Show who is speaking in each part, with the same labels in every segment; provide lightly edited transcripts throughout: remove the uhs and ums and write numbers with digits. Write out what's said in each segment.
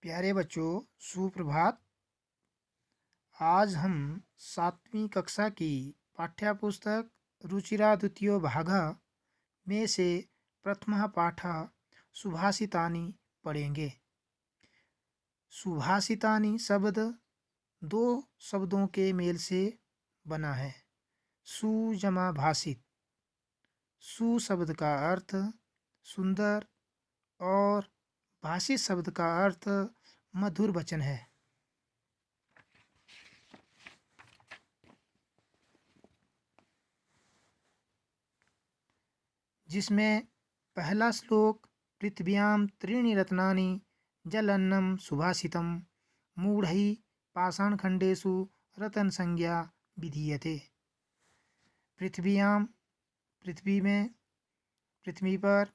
Speaker 1: प्यारे बच्चों, सुप्रभात। आज हम 7वीं कक्षा की पाठ्यपुस्तक रुचिरा द्वितीयो भागः में से प्रथमः पाठः सुभाषितानि पढ़ेंगे। सुभाषितानि शब्द दो शब्दों के मेल से बना है। सु जमा भाषित। सु शब्द का अर्थ सुंदर और भाषित शब्द का अर्थ मधुर वचन है। जिसमें पहला श्लोक पृथिव्यां त्रीणि रत्नानि जलन्नम सुभाषितम मूढ़ै पाषाणखंडेषु रतन संज्ञा विधीयते। पृथ्व्यां पृथ्वी में, पृथ्वी पर,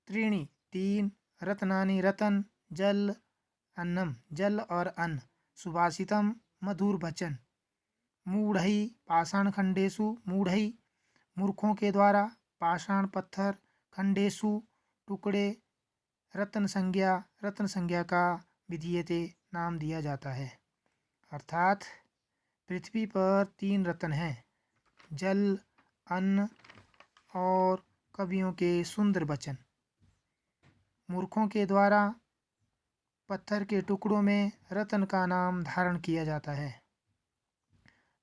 Speaker 1: त्रीणि तीन, रत्नानि रतन, जल अन्नम जल और अन्न, सुभाषितम मधुर वचन, मूढ़ै पाषाणखंडेषु मूढ़ै मूर्खों के द्वारा, पाषाण पत्थर, खंडेशु टुकड़े, रत्न संज्ञा का विधीयते नाम दिया जाता है। अर्थात पृथ्वी पर 3 रत्न हैं, जल, अन्न और कवियों के सुंदर वचन। मूर्खों के द्वारा पत्थर के टुकड़ों में रत्न का नाम धारण किया जाता है।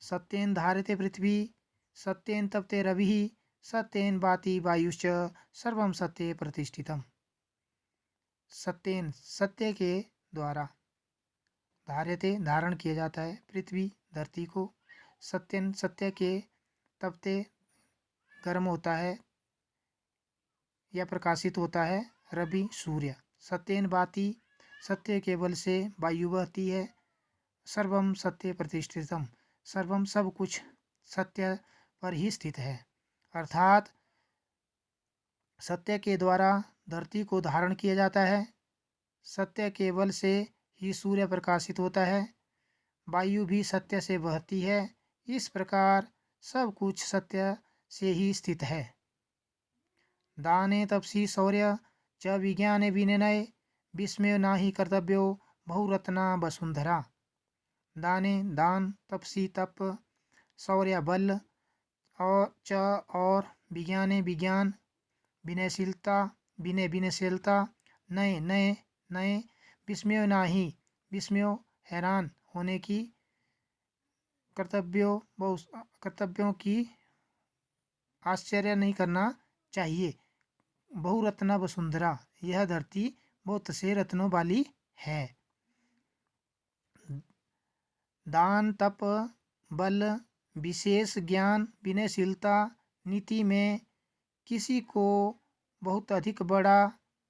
Speaker 1: सत्येन धारते पृथ्वी, सत्येन तपते रविः, सत्येन वाति वायुश्च सर्वं सत्ये प्रतिष्ठितम्। सत्येन सत्य के द्वारा, धार्यते धारण किया जाता है पृथ्वी धरती को, सत्येन सत्य के, तपते गर्म होता है या प्रकाशित होता है रवि सूर्य, सत्येन वाति सत्य के बल से वायु बहती है, सर्वम सत्य प्रतिष्ठितम सर्वम सब कुछ सत्य पर ही स्थित है। अर्थात सत्य के द्वारा धरती को धारण किया जाता है, सत्य के बल से ही सूर्य प्रकाशित होता है, वायु भी सत्य से बहती है। इस प्रकार सब कुछ सत्य से ही स्थित है। दाने तपसी शौर्य च विज्ञाने विनय विस्मयो नाहि कर्तव्यो बहुरत्ना वसुंधरा। दाने दान, तपसी तप, शौर्य बल, और विज्ञाने विज्ञान, विनयशीलता विनयशीलता, नए नए नए, विस्मयो नाही विस्मयो हैरान होने की, कर्तव्यों की आश्चर्य नहीं करना चाहिए। बहुरत्ना वसुंधरा, यह धरती बहुत से रत्नों वाली है। दान, तप, बल, विशेष ज्ञान, विनयशीलता, नीति में किसी को बहुत अधिक बड़ा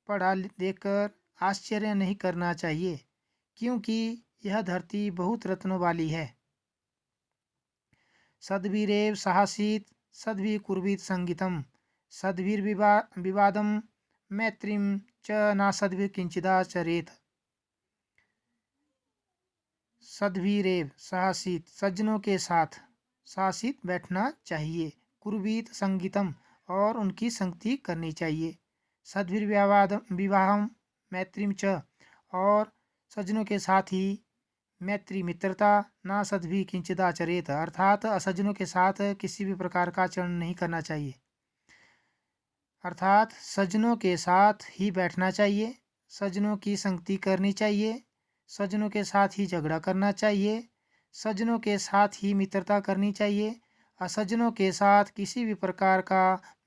Speaker 1: पढ़ा देकर आश्चर्य नहीं करना चाहिए, क्योंकि यह धरती बहुत रत्नों वाली है। सद्भिरेव साहसीत सद्भि कुर्वीत संगीतम सद्भिर विवादम मैत्रीम च ना सद्भिर किंचिदाचरेत। सद्भिरेव साहसीत सज्जनों के साथ साहसित बैठना चाहिए, कुर्वीत संगीतम और उनकी संगति करनी चाहिए, सद्भिर विवाहम मैत्रीम च और सज्जनों के साथ ही मैत्री मित्रता, ना सद्भि किंचिदाचरेत अर्थात असज्जनों के साथ किसी भी प्रकार का आचरण नहीं करना चाहिए। अर्थात सज्जनों के साथ ही बैठना चाहिए, सज्जनों की संगति करनी चाहिए, सज्जनों के साथ ही झगड़ा करना चाहिए, सज्जनों के साथ ही मित्रता करनी चाहिए, असज्जनों के साथ किसी भी प्रकार का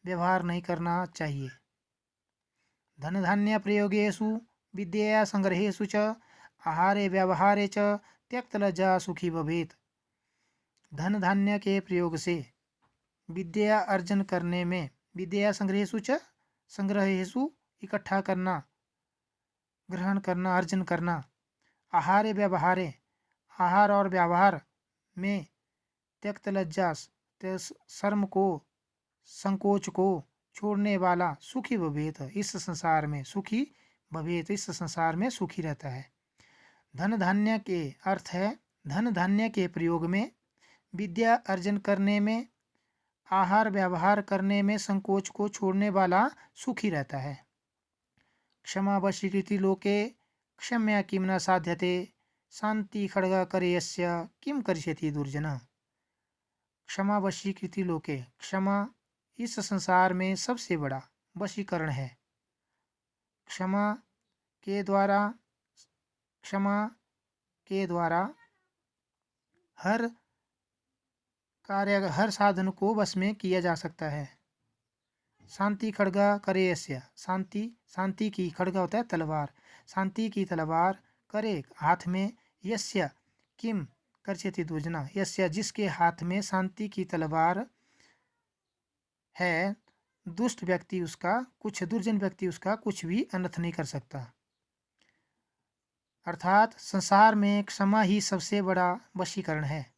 Speaker 1: व्यवहार नहीं करना चाहिए। धन धान्य प्रयोगेषु विद्यया संग्रहेषु च आहारे व्यवहारे च त्यक्तलज्जा सुखी भवेत्। धन धान्य के प्रयोग से, विद्या अर्जन करने में, विद्या संग्रहेषु च संग्रहेषु इकट्ठा करना, ग्रहण करना, अर्जन करना, आहारे व्यवहारे आहार और व्यवहार में, त्यक्त लज्जा शर्म को, संकोच को छोड़ने वाला सुखी भवेत, इस संसार में सुखी भवेत, इस संसार में सुखी रहता है। धन धान्य के अर्थ है धन धान्य के प्रयोग में, विद्या अर्जन करने में, आहार व्यवहार करने में संकोच को छोड़ने वाला सुखी रहता है। क्षमा व स्वीकृति लोके क्षम्या किं न साध्यते शांति खड्ग करे यस्य किम करिष्यति दुर्जना। क्षमा वशीकृति लोके, क्षमा इस संसार में सबसे बड़ा वशीकरण है। क्षमा के द्वारा क्षमा के द्वारा हर कार्य, हर साधन को वश में किया जा सकता है। शांति खड्गा करे यस्य, शांति की, खड्गा होता है तलवार, शांति की तलवार करे हाथ में, यस्य किम कर्ष्यति दुर्जना, यस्य जिसके हाथ में शांति की तलवार है, दुष्ट व्यक्ति उसका कुछ, दुर्जन व्यक्ति उसका कुछ भी अनर्थ नहीं कर सकता। अर्थात संसार में क्षमा ही सबसे बड़ा वशीकरण है।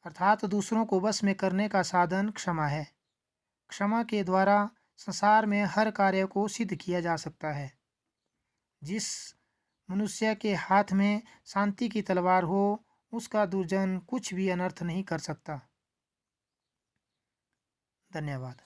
Speaker 1: अर्थात दूसरों को वश में करने का साधन क्षमा है। क्षमा के द्वारा संसार में हर कार्य को सिद्ध किया जा सकता है। जिस मनुष्य के हाथ में शांति की तलवार हो, उसका दुर्जन कुछ भी अनर्थ नहीं कर सकता। धन्यवाद।